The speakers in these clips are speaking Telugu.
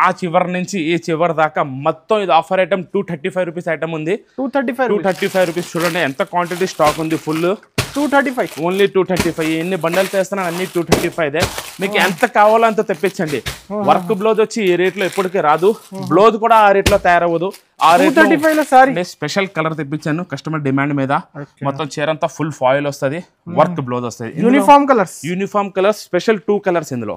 ఆ చివరి నుంచి ఈ చివరి దాకా మొత్తం ఇది ఆఫర్ ఐటమ్ 235 రూపీస్ ఐటమ్ ఉంది. 235 రూపీస్. చూడండి ఎంత క్వాంటిటీ స్టాక్ ఉంది. Full 235 only 235. ఎన్ని బండలు తెస్తున్నాను అన్ని 235. మీకు ఎంత కావాలో అంత తెప్పించండి. వర్క్ బ్లౌజ్ వచ్చి ఈ రేట్ లో ఎప్పటికీ రాదు. బ్లౌజ్ కూడా ఆ రేట్ లో తయారవ్వదు. ఆ రేట్ స్పెషల్ కలర్ తెప్పించాను కస్టమర్ డిమాండ్ మీద. మొత్తం చీర అంతా ఫుల్ ఫాయిల్ వస్తుంది. వర్క్ బ్లౌజ్ వస్తుంది. యూనిఫామ్ కలర్స్ స్పెషల్ 2 కలర్స్ ఇందులో.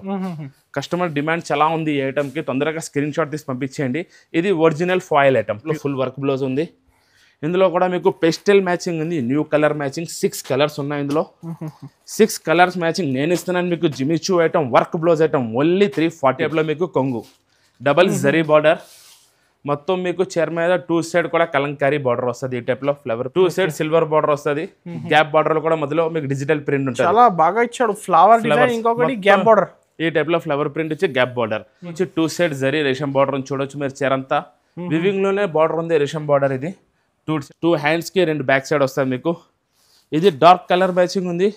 కస్టమర్ డిమాండ్ చాలా ఉంది ఈ ఐటమ్ కి. తొందరగా స్క్రీన్ షాట్ తీసి పంపించేయండి. ఇది original foil item. Full work blouse ఉంది. ఇందులో కూడా మీకు పెస్టల్ మ్యాచింగ్ ఉంది. న్యూ కలర్ మ్యాచింగ్ 6 కలర్స్ ఉన్నాయి ఇందులో. 6 కలర్స్ మ్యాచింగ్ నేను ఇస్తున్నాను మీకు. జిమిచూ item work blouse item only 340 లో మీకు కొంగు డబల్ జరీ బార్డర్. మొత్తం మీకు చీర మీద 2 సైడ్ కూడా కలంకారీ బార్డర్ వస్తుంది. ఈ టైప్ లో ఫ్లవర్ 2 సైడ్ సిల్వర్ బార్డర్ వస్తుంది. గ్యాప్ బార్డర్ కూడా మధ్యలో మీకు డిజిటల్ ప్రింట్ ఉంటుంది. చాలా బాగా ఇచ్చాడు. ఫ్లవర్ డిజైన్ ఇంకొకటి గ్యాప్ బార్డర్. ఈ టైప్ లో ఫ్లవర్ ప్రింట్ వచ్చి గ్యాప్ బార్డర్ వచ్చి 2 సైడ్ జరీ రేషం బార్డర్ చూడొచ్చు మీరు. చీర అంతా వివింగ్ లోనే బార్డర్ ఉంది. రేషం బార్డర్ ఇది. 2 హ్యాండ్స్ కి 2 బ్యాక్ సైడ్ వస్తుంది మీకు. ఇది డార్క్ కలర్ మ్యాచింగ్ ఉంది.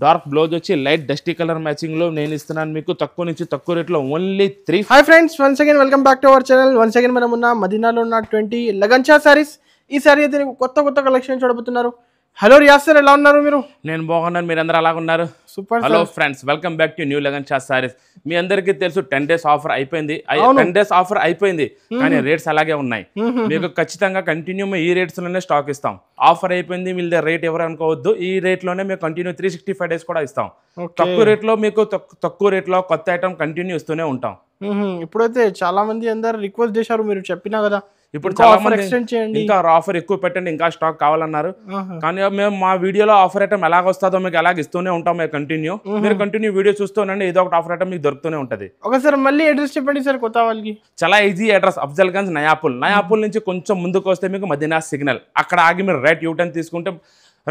డార్క్ బ్లౌజ్ వచ్చి లైట్ డస్టీ కలర్ మ్యాచింగ్ లో నేను ఇస్తున్నాను మీకు. తక్కువ నుంచి తక్కువ రేట్ లో only 3. Hi friends, once again welcome back to our channel. Once again మనం ఉన్న మదీనాలో ఉన్న 20 లగన్షా సారీస్. ఈ సారీ అయితే కొత్త కలెక్షన్ చూడబోతున్నారు. హలో రియాజ్ సార్, ఎలా ఉన్నారు మీరు? నేను బాగున్నాను. మీరు అందరూ అలాగ ఉన్నారు? Super. Hello friends, welcome back to new Laganshah sarees. మీ అందరికీ తెలుసు 10 days ఆఫర్ అయిపోయింది. 10 days ఆఫర్ అయిపోయింది కానీ రేట్స్ అలాగే ఉన్నాయి. మీకు ఖచ్చితంగా కంటిన్యూ ఈ రేట్స్ లోనే స్టాక్ ఇస్తాం. ఆఫర్ అయిపోయింది వీళ్ళ రేట్ ఎవరు అనుకోవద్దు. ఈ రేట్ లోనే మేము కంటిన్యూ 365 days కూడా ఇస్తాం. తక్కువ రేట్ లో మీకు తక్కువ రేట్ లో కొత్త ఐటమ్ కంటిన్యూ ఇస్తూనే ఉంటాం. ఇప్పుడైతే చాలా మంది అందరు రిక్వెస్ట్ చేశారు, మీరు చెప్పినా కదా. ఇప్పుడు చాలా మంది ఇంకా ఆఫర్ ఎక్కువ పెట్టండి, ఇంకా స్టాక్ కావాలన్నారు. కానీ మేము మా వీడియోలో ఆఫర్ ఐటమ్ ఎలాగ వస్తుందో మీకు అలాగ ఇస్తూనే ఉంటాం. మేము కంటిన్యూ మీరు కంటిన్యూ వీడియో చూస్తూనండి, ఏదో ఒకటి ఆఫర్ ఐటమ్ మీకు దొరుకుతూనే ఉంటుంది. ఒకసారి మళ్ళీ అడ్రస్ చెప్పండి సార్ కొత్త వాళ్ళకి. చాలా ఈజీ అడ్రస్, అఫ్జల్గంజ్ నయాపూల్ నుంచి కొంచెం ముందుకు వస్తే మీకు మదీనా సిగ్నల్. అక్కడ ఆగి మీరు రైట్ యూటర్న్ తీసుకుంటే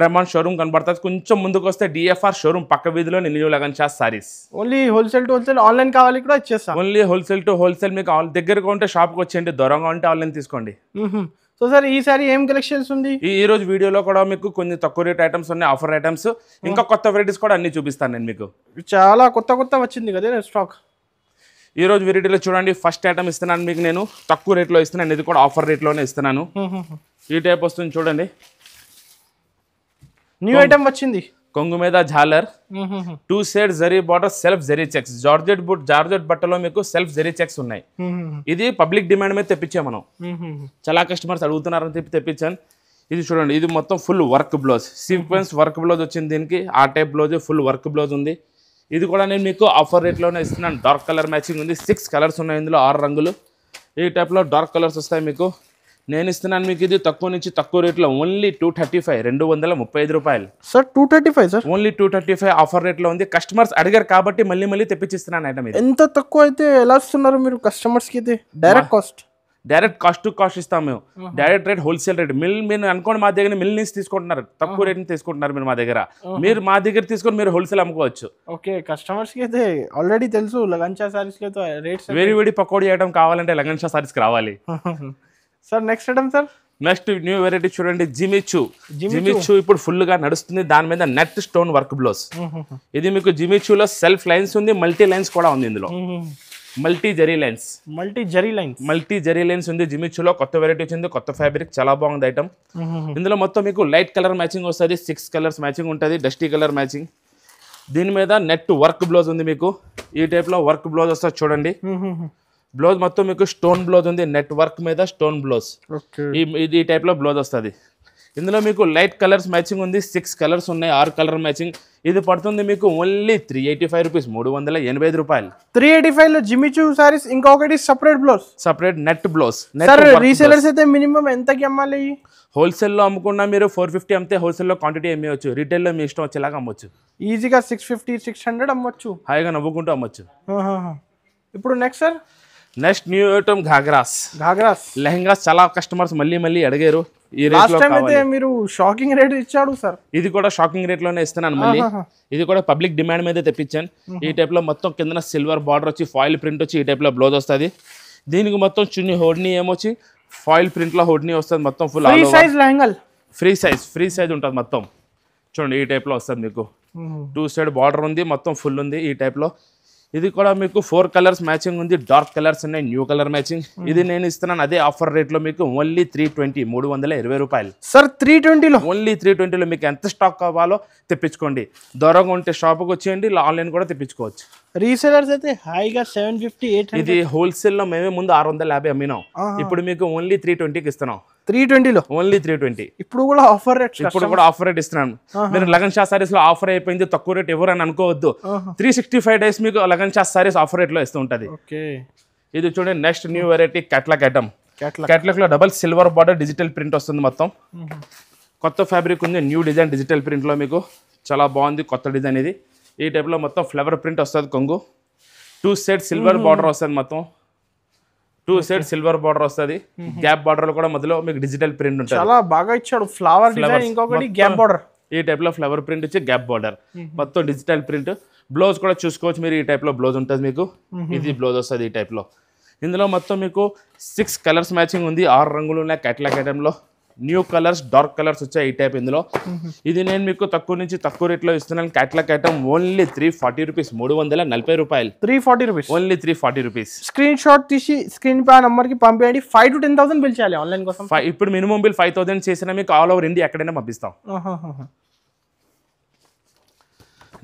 రెహమాన్ షోరూమ్ కనబడుతుంది. కొంచెం ముందుకు వస్తే డిఎఫ్ఆర్ షోరూమ్ పక్క వీధిలో new Laganshah saris. Only wholesale to wholesale, online కావాలి కూడా ఇచ్చేస్తాం. Only wholesale to wholesale. మీకు దగ్గరగా ఉంటే షాప్కి వచ్చేయండి, దూరంగా ఉంటే ఆన్లైన్ తీసుకోండి. సో సార్ ఈ సారీ ఏం కలెక్షన్స్ ఉంది? ఈ రోజు వీడియోలో కూడా మీకు కొన్ని తక్కువ రేట్ ఐటమ్స్ ఉన్నాయి, ఆఫర్ ఐటమ్స్. ఇంకా కొత్త వెరైటీస్ కూడా అన్ని చూపిస్తాను నేను మీకు. చాలా కొత్త వచ్చింది కదా స్టాక్. ఈ రోజు వెరైటీలో చూడండి, ఫస్ట్ ఐటమ్ ఇస్తున్నాను మీకు. నేను తక్కువ రేట్లో ఇస్తున్నాను. ఇది కూడా ఆఫర్ రేట్లోనే ఇస్తున్నాను. ఈ టైప్ వస్తుంది చూడండి. న్యూ ఐటమ్ వచ్చింది. కొంగు మీద ఝాలర్, 2 side zari border, self zari checks. Georgette బట్టలో మీకు సెల్ఫ్ జరీ చెక్స్ ఉన్నాయి. ఇది పబ్లిక్ డిమాండ్ మీద తెప్పించాం మనం. చాలా కస్టమర్స్ అడుగుతున్నారని తెప్పించాను. ఇది చూడండి, ఇది మొత్తం full work blouse, sequence work blouse వచ్చింది దీనికి. ఆ type blouse full work blouse ఉంది. ఇది కూడా నేను మీకు ఆఫర్ రేట్లోనే ఇస్తున్నాను. డార్క్ కలర్ మ్యాచింగ్ ఉంది. 6 కలర్స్ ఉన్నాయి ఇందులో, 6 రంగులు. ఈ టైప్లో డార్క్ కలర్స్ వస్తాయి మీకు. నేను ఇస్తున్నాను మీకు ఇది తక్కువ నుంచి తక్కువ రేట్లో ఓన్లీ 235, 235 రూపాయలు సార్. 235 సార్, ఓన్లీ 235 ఆఫర్ రేట్లో ఉంది. కస్టమర్స్ అడిగారు కాబట్టి మళ్ళీ తెప్పించిస్తున్నాను ఐటమ్. ఎంత తక్కువ అయితే ఎలా ఇస్తున్నారు మీరు కస్టమర్స్ కి? అయితే డైరెక్ట్ కాస్ట్ టు కాస్ట్ ఇస్తాం మేము. Direct rate, wholesale rate. మీరు అనుకోండి మా దగ్గర మిల్ నుంచి తీసుకుంటున్నారు, తక్కువ రేట్ తీసుకుంటున్నారు మీరు మా దగ్గర. మీరు మా దగ్గర తీసుకొని మీరు హోల్సేల్ అమ్ముకోవచ్చు. ఓకే, కస్టమర్స్ కి అయితే ఆల్రెడీ తెలుసు లగన్షా సారీస్ లో రేట్స్. వేడి పకోడీ ఐటమ్ కావాలంటే లగన్షా సారీస్ రావాలి. Sir next item sir. Next new variety చూడండి, జిమిచూ. ఇప్పుడు ఫుల్ గా నడుస్తుంది. దాని మీద నెట్ స్టోన్ వర్క్ బ్లౌజ్. ఇది మీకు జిమిచూలో సెల్ఫ్ లైన్స్ ఉంది, మల్టీ లైన్స్ కూడా ఉంది ఇందులో. మల్టీ జరీ లైన్స్ ఉంది జిమిచూలో. కొత్త వెరైటీ వచ్చింది, కొత్త ఫ్యాబ్రిక్, చాలా బాగుంది ఐటమ్. ఇందులో మొత్తం మీకు లైట్ కలర్ మ్యాచింగ్ వస్తుంది. 6 కలర్స్ మ్యాచింగ్ ఉంటుంది, డస్టీ కలర్ మ్యాచింగ్. దీని మీద నెట్ వర్క్ బ్లౌజ్ ఉంది మీకు. ఈ టైప్ లో వర్క్ బ్లౌజ్ వస్తుంది చూడండి. బ్లౌజ్ మొత్తం మీకు స్టోన్ బ్లౌజ్ ఉంది, నెట్ వర్క్ మీద స్టోన్ బ్లౌజ్. ఈ టైప్ లో బ్లౌజ్ వస్తుంది. ఇందులో మీకు లైట్ కలర్స్ మ్యాచింగ్ ఉంది. 6 కలర్స్ ఉన్నాయి, 6 కలర్ మ్యాచింగ్. ఇది పడుతుంది మీకు ఓన్లీ 385 రూపీస్, 385 రూపాయలు. 385 లో జిమిచూ సారీస్. ఇంకొకటి separate blouse, separate net blouse. Resellers అయితే మినిమం ఎంతకి అమ్మాలి? హోల్సేల్లో అమ్ముకున్నా మీరు 450 అమ్మితే హోల్సేల్లో క్వాంటిటీ అమ్మవచ్చు. రీటైల్లో మీ ఇష్టం వచ్చేలాగా అమ్మొచ్చు. ఈజీగా 650, 600 అమ్మొచ్చు. హాయిగా నవ్వుకుంటూ అమ్మొచ్చు. ఇప్పుడు next sir. Next new item ghagras lehengas. చాలా కస్టమర్స్ మళ్ళీ అడిగారు. ఈ రేట్ లో మీరు షాకింగ్ రేట్ ఇచ్చాడు సార్. ఇది కూడా షాకింగ్ రేట్ లోనే ఇస్తున్నాను మళ్ళీ. ఇది కూడా పబ్లిక్ డిమాండ్ మీద తెప్పించాను. ఈ టైప్ లో మొత్తం కింద సిల్వర్ బార్డర్ వచ్చి ఫాయిల్ ప్రింట్ వచ్చి ఈ టైప్ లో బ్లౌజ్ వస్తుంది. దీనికి మొత్తం చున్నీ హోడ్నీ ఏమొచ్చి ఫాయిల్ ప్రింట్ లో హోడ్నీ వస్తుంది. మొత్తం ఫుల్ ఫ్రీ సైజ్ ఉంటుంది మొత్తం. చూడండి ఈ టైప్ లో వస్తుంది మీకు. 2 సైడ్ బార్డర్ ఉంది, మొత్తం ఫుల్ ఉంది ఈ టైప్ లో. ఇది కూడా మీకు 4 కలర్స్ మ్యాచింగ్ ఉంది, డార్క్ కలర్స్ ఉన్నాయి, న్యూ కలర్ మ్యాచింగ్. ఇది నేను ఇస్తున్నాను అదే ఆఫర్ రేట్ లో మీకు ఓన్లీ 320 320 రూపాయలు సార్. 320లో ఓన్లీ 320లో మీకు ఎంత స్టాక్ కావాలో తెప్పించుకోండి. దూరంగా ఉంటే షాప్కి వచ్చేయండి, ఆన్లైన్ కూడా తెప్పించుకోవచ్చు. రీసెలర్స్ అయితే హాయిగా 750 800. ఇది హోల్సేల్ లో మేమే ముందు 650 అమ్మినాం, ఇప్పుడు మీకు ఓన్లీ 320కి ఇస్తున్నాం. 320లో ఓన్లీ 320. ఇప్పుడు కూడా ఆఫర్ రేట్, ఇప్పుడు కూడా ఆఫర్ రేట్ ఇస్తున్నాను. మీరు లగన్ షా సారీస్ లో ఆఫర్ అయిపోయింది, తక్కువ రేట్ ఎవరు అని అనుకోవద్దు. 365 డేస్ మీకు Lagan Shah sarees offer rate లో ఇస్తూ ఉంటది. ఇది చూడండి next new variety catalogue item. Catalogue లో double silver border digital print వస్తుంది మొత్తం. కొత్త ఫ్యాబ్రిక్ ఉంది, న్యూ డిజైన్ డిజిటల్ ప్రింట్ లో మీకు చాలా బాగుంది కొత్త డిజైన్. ఇది ఈ టైప్ లో మొత్తం ఫ్లవర్ ప్రింట్ వస్తుంది. కొంగు 2 సైడ్ సిల్వర్ బార్డర్ వస్తుంది, మొత్తం 2 సైడ్ సిల్వర్ బార్డర్ వస్తుంది. గ్యాప్ బార్డర్ లో కూడా మధ్యలో మీకు డిజిటల్ ప్రింట్ ఉంటుంది. చాలా బాగా ఇచ్చాడు ఫ్లవర్ డిజైన్, ఇంకొకటి గ్యాప్ బార్డర్. ఈ టైప్ లో ఫ్లవర్ ప్రింట్ ఇచ్చి గ్యాప్ బార్డర్ మొత్తం డిజిటల్ ప్రింట్. బ్లౌజ్ కూడా చూసుకోవచ్చు మీరు, ఈ టైప్ లో బ్లౌజ్ ఉంటుంది మీకు. ఇది బ్లౌజ్ వస్తుంది ఈ టైప్ లో. ఇందులో మొత్తం మీకు 6 కలర్స్ మ్యాచింగ్ ఉంది, 6 రంగులు ఉన్నాయి క్యాట్లాగ్ ఐటమ్ లో. న్యూ కలర్స్, డార్క్ కలర్స్ వచ్చాయి ఈ టైప్ ఇందులో. ఇది నేను మీకు తక్కువ నుంచి తక్కువ రేట్లో ఇస్తున్నాను. క్యాట్లాగ్ ఐటమ్ ఓన్లీ 340 రూపీస్ 340 రూపాయలు. 340 rupees only 340 rupees. Screen shot తీసి స్క్రీన్ పై నంబర్ కి పంపేయండి. 5 to 10,000 బిల్ చేయాలి ఆన్లైన్ కోసం. ఇప్పుడు మినిమం బిల్ 5,000 చేసినా మీకు ఆల్ ఓవర్ ఇండియా ఎక్కడైనా పంపిస్తాం.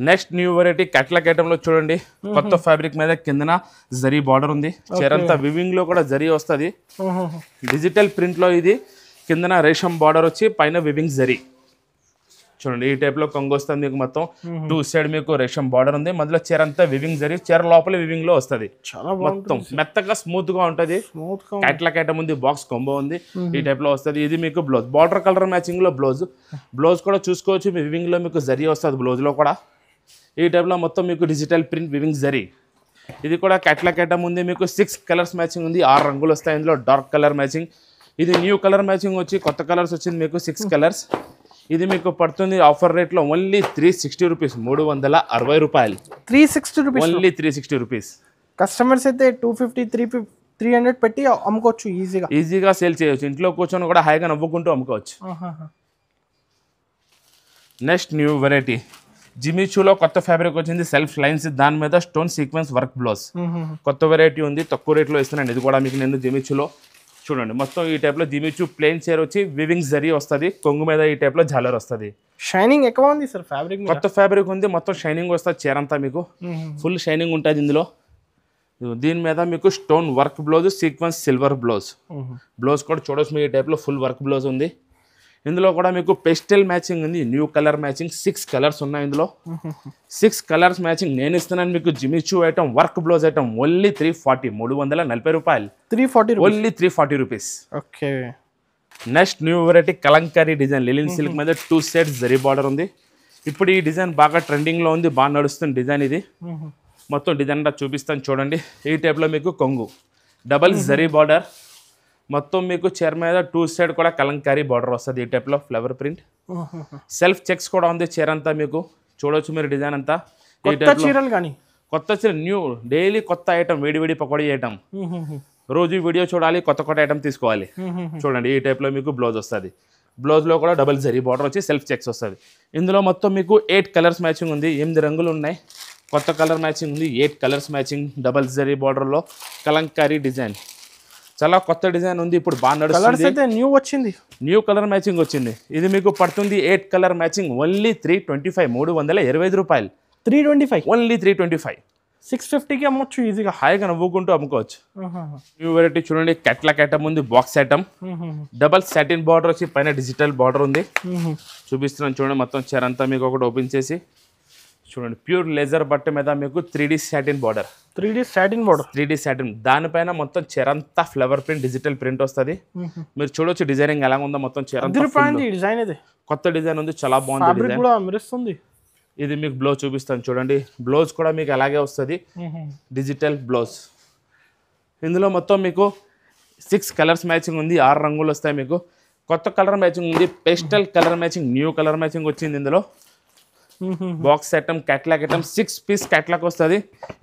Next new variety catalogue item లో చూడండి, కొత్త ఫ్యాబ్రిక్ మీద కిందన జరీ బార్డర్ ఉంది. చీరంతా వివింగ్ లో కూడా జరీ వస్తుంది. డిజిటల్ ప్రింట్ లో ఇది కిందన రేషం బార్డర్ వచ్చి పైన వివింగ్ జరీ. చూడండి ఈ టైప్ లో కొంగు వస్తుంది మీకు మొత్తం. 2 సైడ్ మీకు రేషం బార్డర్ ఉంది, మధ్యలో చీరంతా వివింగ్ జరీ, చీర లోపల వివింగ్ లో వస్తుంది. మొత్తం మెత్తగా స్మూత్ గా ఉంటది. క్యాట్లాగ్ ఐటమ్ ఉంది, బాక్స్ కొంబో ఉంది, ఈ టైప్ లో వస్తుంది. ఇది మీకు బ్లౌజ్ బార్డర్ కలర్ మ్యాచింగ్ లో బ్లౌజ్. బ్లౌజ్ కూడా చూసుకోవచ్చు, వివింగ్ లో మీకు జరీ వస్తుంది బ్లౌజ్ లో కూడా. ఈ టైప్ లో మొత్తం మీకు డిజిటల్ ప్రింట్ వివింగ్ జరీ. ఇది కూడా క్యాట్లాగ్ ఐటమ్ ఉంది మీకు. 6 కలర్స్ మ్యాచింగ్ ఉంది, 6 రంగులు వస్తాయి ఇందులో. Dark colour matching. ఇది న్యూ కలర్ మ్యాచింగ్ వచ్చి కొత్త కలర్స్ వచ్చింది మీకు 6 కలర్స్. ఇది మీకు పడుతుంది ఆఫర్ రేట్ లో ఓన్లీ 360 రూపీస్ 360 రూపాయలు. 360 రూపీస్ ఓన్లీ 360 రూపీస్. కస్టమర్స్ అయితే 250 300 పెట్టి అమ్ముకోవచ్చు ఈజీగా సేల్ చేయొచ్చు. ఇంట్లో కూర్చొని కూడా హాయిగా నవ్వుకుంటూ అమ్ముకోవచ్చు. నెక్స్ట్ న్యూ వెరైటీ జిమిచూలో కొత్త ఫ్యాబ్రిక్ వచ్చింది, సెల్ఫ్ లైన్స్, దాని మీద స్టోన్ సీక్వెన్స్ వర్క్ బ్లౌజ్. కొత్త వెరైటీ ఉంది, తక్కువ రేట్లో ఇస్తున్నాను. ఇది కూడా మీకు నేను జిమిచూలో చూడండి మొత్తం ఈ టైప్ లో జిమిచూ ప్లెయిన్ చైర్ వచ్చి వివింగ్ జరీ వస్తుంది. కొంగు మీద ఈ టైప్ లో జాలర్ వస్తుంది. షైనింగ్ ఎక్కువ ఉంది సార్ ఫ్యాబ్రిక్. కొత్త ఫ్యాబ్రిక్ ఉంది, మొత్తం షైనింగ్ వస్తుంది. చైర్ అంతా మీకు ఫుల్ షైనింగ్ ఉంటుంది ఇందులో. దీని మీద మీకు stone work blouse, sequence silver blouse. Blouse కూడా చూడొచ్చు మీ ఈ టైప్ లో ఫుల్ వర్క్ బ్లౌజ్ ఉంది. ఇందులో కూడా మీకు పెస్టల్ మ్యాచింగ్ ఉంది, న్యూ కలర్ మ్యాచింగ్. 6 కలర్స్ ఉన్నాయి ఇందులో. 6 కలర్స్ మ్యాచింగ్ నేను ఇస్తున్నాను మీకు. జిమిచూ item work blouse item only 340 రూపాయలు. 340 only 340 rupees. Okay. Next new variety Kalamkari design linen silk మీద 2 సైడ్స్ జరీ బార్డర్ ఉంది. ఇప్పుడు ఈ డిజైన్ బాగా ట్రెండింగ్ లో ఉంది, బాగా నడుస్తుంది డిజైన్. ఇది మొత్తం డిజైన్ చూపిస్తాను చూడండి. ఈ టైప్ లో మీకు కొంగు డబల్ జరీ బార్డర్, మొత్తం మీకు చీర మీద 2 సైడ్ కూడా కలంకారీ బార్డర్ వస్తుంది. ఈ టైప్ లో ఫ్లవర్ ప్రింట్, సెల్ఫ్ చెక్స్ కూడా ఉంది చీర అంతా మీకు. చూడొచ్చు మీరు డిజైన్ అంతా. కొత్త చీర న్యూ డైలీ కొత్త ఐటమ్, వేడి పకోడీ ఐటమ్. రోజు వీడియో చూడాలి, కొత్త ఐటమ్ తీసుకోవాలి. చూడండి ఈ టైప్ లో మీకు బ్లౌజ్ వస్తుంది. బ్లౌజ్ లో కూడా డబల్ జరీ బార్డర్ వచ్చి సెల్ఫ్ చెక్స్ వస్తుంది. ఇందులో మొత్తం మీకు 8 కలర్స్ మ్యాచింగ్ ఉంది, 8 రంగులు ఉన్నాయి. కొత్త కలర్ మ్యాచింగ్ ఉంది, 8 colours matching. Double zari border లో కలంకారీ డిజైన్, చాలా కొత్త డిజైన్ ఉంది. ఇప్పుడు బాగా నడుస్తుంది. న్యూ వచ్చింది, న్యూ కలర్ మ్యాచింగ్ వచ్చింది. ఇది మీకు పడుతుంది 8 కలర్ మ్యాచింగ్ ఓన్లీ 325 325 రూపాయలు. 325 ఓన్లీ 325. 650కి అమ్మొచ్చు ఈజీగా, హాయిగా నవ్వుకుంటూ అమ్ముకోవచ్చు. న్యూ వెరైటీ చూడండి, క్యాట్లాగ్ ఐటమ్ ఉంది, box item. Double satin border వచ్చి పైన డిజిటల్ బార్డర్ ఉంది. చూపిస్తున్నాను చూడండి మొత్తం చీర అంతా మీకు ఒకటి ఓపెన్ చేసి చూడండి. ప్యూర్ లేజర్ బట్ట మీద మీకు 3D satin border. 3D satin దానిపైన మొత్తం చీర అంతా ఫ్లవర్ ప్రింట్ డిజిటల్ ప్రింట్ వస్తుంది. మీరు చూడొచ్చు డిజైనింగ్ ఎలా ఉందో. మొత్తం చీర కొత్త డిజైన్ ఉంది, చాలా బాగుంది డిజైన్. ఇది మీకు బ్లౌజ్ చూపిస్తాను చూడండి. బ్లౌజ్ కూడా మీకు అలాగే వస్తుంది, డిజిటల్ బ్లౌజ్. ఇందులో మొత్తం మీకు 6 కలర్స్ మ్యాచింగ్ ఉంది, 6 రంగులు వస్తాయి మీకు. కొత్త కలర్ మ్యాచింగ్ ఉంది, pastel colour matching, new colour matching వచ్చింది ఇందులో. Box item, catalogue item, 6 piece catalogue వస్తుంది.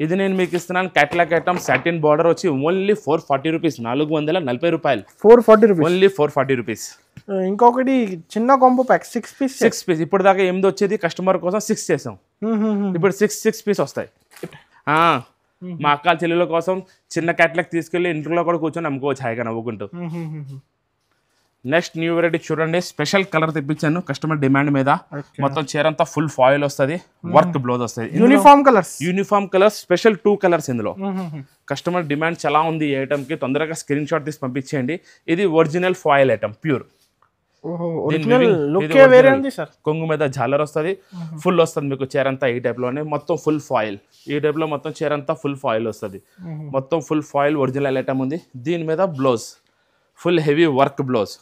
ఇది నేను మీకు ఇస్తున్నాను. క్యాట్లాగ్ ఐటమ్ సాటిన్ బార్డర్ వచ్చి ఓన్లీ 440 రూపీస్ 440 రూపాయలు. 440 రూపీస్ ఓన్లీ 440 రూపీస్. ఇంకొకటి చిన్న కాంబో ప్యాక్ 6 పీస్. ఇప్పుడు దాకా 8 వచ్చేది, కస్టమర్ కోసం 6 చేసాం. ఇప్పుడు 6 పీస్ వస్తాయి. మా అక్క చెల్లెల కోసం చిన్న క్యాట్లాగ్ తీసుకెళ్లి ఇంట్లో కూడా కూర్చొని అమ్ముకోవచ్చు హాయిగా నవ్వుకుంటూ. నెక్స్ట్ న్యూ వెరైటీ చూడండి, స్పెషల్ కలర్ తెప్పించాను కస్టమర్ డిమాండ్ మీద. మొత్తం చీర అంతా ఫుల్ ఫాయిల్ వస్తుంది, వర్క్ బ్లౌజ్ వస్తుంది, యూనిఫామ్ కలర్స్, స్పెషల్ 2 కలర్స్ ఇందులో. కస్టమర్ డిమాండ్ చాలా ఉంది ఈ ఐటమ్ కి, తొందరగా స్క్రీన్ షాట్ తీసి పంపించేయండి. ఇది ఒరిజినల్ ఫాయిల్ ఐటమ్, ప్యూర్ కొంగు మీద జాలర్ వస్తుంది, ఫుల్ వస్తుంది మీకు చీర అంతా ఈ టైప్ లోనే. మొత్తం ఫుల్ ఫాయిల్, ఈ టైప్ లో మొత్తం చీర అంతా ఫుల్ ఫాయిల్ వస్తుంది. మొత్తం ఫుల్ ఫాయిల్ ఒరిజినల్ ఐటమ్ ఉంది. దీని మీద blouse full heavy work blouse,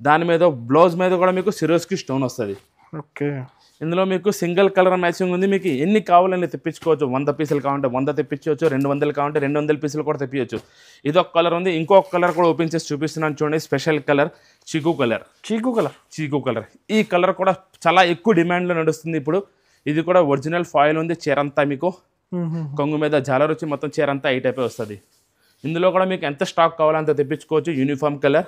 దాని మీద బ్లౌజ్ మీద కూడా మీకు సిరోస్కి స్టోన్ వస్తుంది. ఇందులో మీకు సింగిల్ కలర్ మ్యాచింగ్ ఉంది. మీకు ఎన్ని కావాలని తెప్పించుకోవచ్చు. 100 పీసులు కావాలంటే 100 తెప్పించవచ్చు, 200 కావాలంటే 200 పీసులు కూడా తెప్పించవచ్చు. ఇదొక కలర్ ఉంది, ఇంకొక కలర్ కూడా ఓపెన్ చేసి చూపిస్తున్నాను చూడండి. స్పెషల్ కలర్ చీకు కలర్. ఈ కలర్ కూడా చాలా ఎక్కువ డిమాండ్లో నడుస్తుంది ఇప్పుడు. ఇది కూడా ఒరిజినల్ ఫాయిల్ ఉంది, చీర అంతా మీకు కొంగు మీద జాలర్ వచ్చి మొత్తం చీర అంతా ఈ టైపే వస్తుంది. ఇందులో కూడా మీకు ఎంత స్టాక్ కావాలంత తెప్పించుకోవచ్చు. Uniform colour.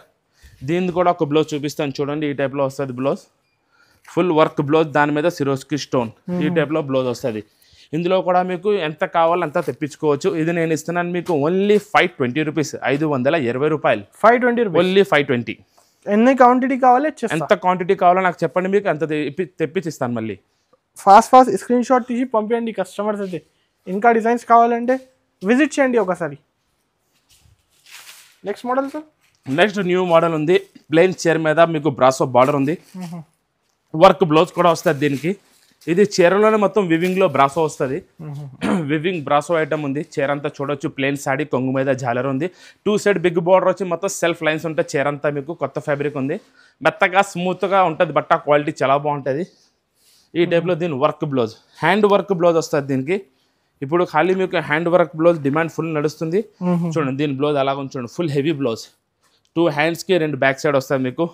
దీన్ని కూడా ఒక బ్లౌజ్ చూపిస్తాను చూడండి, ఈ టైప్లో వస్తుంది బ్లౌజ్. ఫుల్ వర్క్ బ్లౌజ్, దాని మీద సిరోస్కి స్టోన్, ఈ టైప్లో బ్లౌజ్ వస్తుంది. ఇందులో కూడా మీకు ఎంత కావాలంత తెప్పించుకోవచ్చు. ఇది నేను ఇస్తున్నాను మీకు ఓన్లీ 520 రూపీస్, 520 రూపాయలు. 520 ఓన్లీ 520. ఎన్ని క్వాంటిటీ కావాలి, ఎంత క్వాంటిటీ కావాలో నాకు చెప్పండి, మీకు అంత తెప్పించిస్తాను. మళ్ళీ ఫాస్ట్ స్క్రీన్ షాట్ తీసి పంపించండి కస్టమర్స్ అయితే. ఇంకా డిజైన్స్ కావాలంటే విజిట్ చేయండి ఒకసారి. Next model sir, next new model ఉంది. ప్లెయిన్ చీర మీద మీకు బ్రాసో బార్డర్ ఉంది, వర్క్ బ్లౌజ్ కూడా వస్తుంది దీనికి. ఇది చీరలోనే మొత్తం వివింగ్ లో బ్రాసో వస్తుంది. వివింగ్ బ్రాసో ఐటమ్ ఉంది. చీర అంతా చూడొచ్చు, ప్లెయిన్ సాడీ, కొంగు మీద జాలర్ ఉంది. 2 సైడ్ బిగ్ బార్డర్ వచ్చి మొత్తం సెల్ఫ్ లైన్స్ ఉంటాయి. చీర అంతా మీకు కొత్త ఫ్యాబ్రిక్ ఉంది, మెత్తగా స్మూత్గా ఉంటుంది. బట్ట క్వాలిటీ చాలా బాగుంటుంది. ఈ టైప్లో దీని work blouse, hand work blouse వస్తుంది దీనికి. ఇప్పుడు ఖాళీ మీకు hand work blouse demand full నడుస్తుంది. చూడండి దీని బ్లౌజ్ అలాగ చూడండి, ఫుల్ హెవీ బ్లౌజ్. 2 హ్యాండ్స్కి 2 బ్యాక్ సైడ్ వస్తుంది మీకు.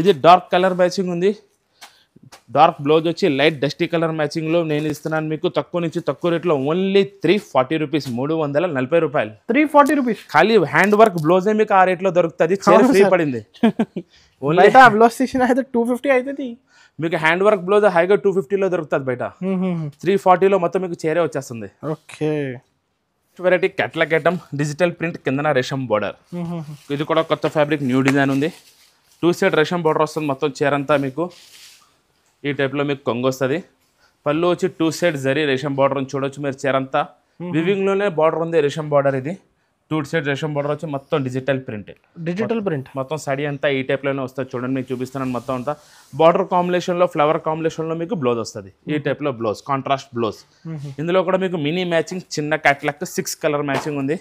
ఇది డార్క్ కలర్ మ్యాచింగ్ ఉంది. డార్క్ బ్లౌజ్ వచ్చి లైట్ డస్టీ కలర్ మ్యాచింగ్లో నేను ఇస్తున్నాను మీకు తక్కువ నుంచి తక్కువ రేట్లో ఓన్లీ 340 రూపీస్, 340 రూపాయలు. 340 రూపీస్ ఖాళీ హ్యాండ్ వర్క్ బ్లౌజే మీకు ఆ రేట్లో దొరుకుతుంది. చీర ఫ్రీ పడింది. ఓన్లీ బ్లౌజ్ అయితే 250 అవుతుంది. మీకు హ్యాండ్ వర్క్ బ్లౌజ్ హైగా 250లో దొరుకుతుంది బయట. 340లో మొత్తం మీకు చీరే వచ్చేస్తుంది. Okay. Variety catalogue item, digital print, కిందన రేషం బార్డర్. ఇది కూడా కొత్త ఫ్యాబ్రిక్, న్యూ డిజైన్ ఉంది. 2 సైడ్ రేషం బార్డర్ వస్తుంది. మొత్తం చీర అంతా మీకు ఈ టైప్లో మీకు కొంగు వస్తుంది. పళ్ళు వచ్చి 2 సైడ్ జరీ రేషం బార్డర్ అని చూడొచ్చు మీరు. చీర అంతా వివింగ్లోనే బార్డర్ ఉంది, రేషం బార్డర్. ఇది 2 సైడ్ రేషం బార్డర్ వచ్చి మొత్తం డిజిటల్ ప్రింట్. మొత్తం సాడీ అంతా ఈ టైప్లోనే వస్తుంది. చూడండి మీకు చూపిస్తున్నాను. మొత్తం అంతా బార్డర్ కాంబినేషన్లో, ఫ్లవర్ కాంబినేషన్లో మీకు బ్లౌజ్ వస్తుంది. ఈ టైప్లో బ్లౌజ్, కాంట్రాస్ట్ బ్లౌజ్. ఇందులో కూడా మీకు మినీ మ్యాచింగ్, చిన్న క్యాట్లాగ్ 6 కలర్ మ్యాచింగ్ ఉంది.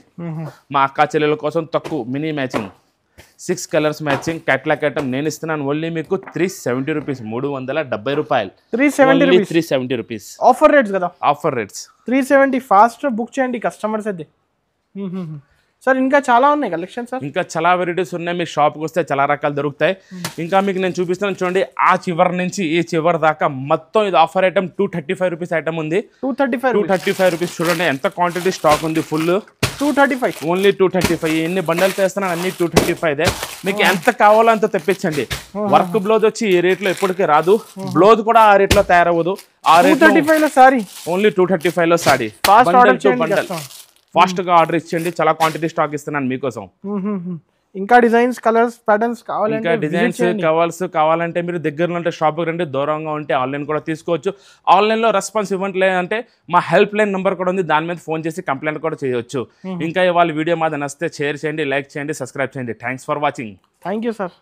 మా అక్క చెల్లెల కోసం తక్కువ mini matching 6 colours matching catalogue item నేను ఇస్తున్నాను ఓన్లీ మీకు 370 రూపీస్, 370 రూపాయలు. 370 రూపీస్ ఆఫర్ రేట్స్ కదా, ఆఫర్ రేట్స్. 370 ఫాస్ట్ బుక్ చేయండి కస్టమర్స్ అయితే. సార్ ఇంకా చాలా ఉన్నాయి కలెక్షన్ సార్, ఇంకా చాలా వెరైటీస్ ఉన్నాయి. మీ షాప్కి వస్తే చాలా రకాలు దొరుకుతాయి. ఇంకా మీకు నేను చూపిస్తాను చూడండి, ఆ చివరి నుంచి ఈ చివరి దాకా మొత్తం ఇది ఆఫర్ ఐటమ్. 235 రూపీస్ ఐటమ్ ఉంది. 235 రూపీస్. చూడండి ఎంత క్వాంటిటీ స్టాక్ ఉంది. Full 235, only 235. ఎన్ని బండల్స్ వేస్తున్నాను అన్ని 235. మీకు ఎంత కావాలో అంత తెప్పించండి. వర్క్ బ్లౌజ్ వచ్చి ఈ రేట్లో ఎప్పటికీ రాదు. బ్లౌజ్ కూడా ఆ రేట్లో తయారవ్వదు. ఆ రేట్ ఓన్లీ 235 లో సారీ. ఫాస్ట్ గా ఆర్డర్ ఇచ్చండి. చాలా క్వాంటిటీ స్టాక్ ఇస్తున్నాను మీకోసం. ఇంకా డిజైన్స్, కలర్స్, ప్యాటర్న్స్ కావాలంటే, ఇంకా డిజైన్స్ కవర్స్ కావాలంటే మీరు దగ్గరలో ఉంటే షాప్కి రండి. దూరంగా ఉంటే ఆన్లైన్ కూడా తీసుకోవచ్చు. ఆన్లైన్లో రెస్పాన్స్ ఇవ్వట్లేదంటే మా హెల్ప్ లైన్ నెంబర్ కూడా ఉంది, దాని మీద ఫోన్ చేసి కంప్లైంట్ కూడా చేయొచ్చు. ఇంకా ఇవాళ వీడియో మాది నచ్చితే షేర్ చేయండి, లైక్ చేయండి, సబ్స్క్రైబ్ చేయండి. Thanks for watching. Thank you sir.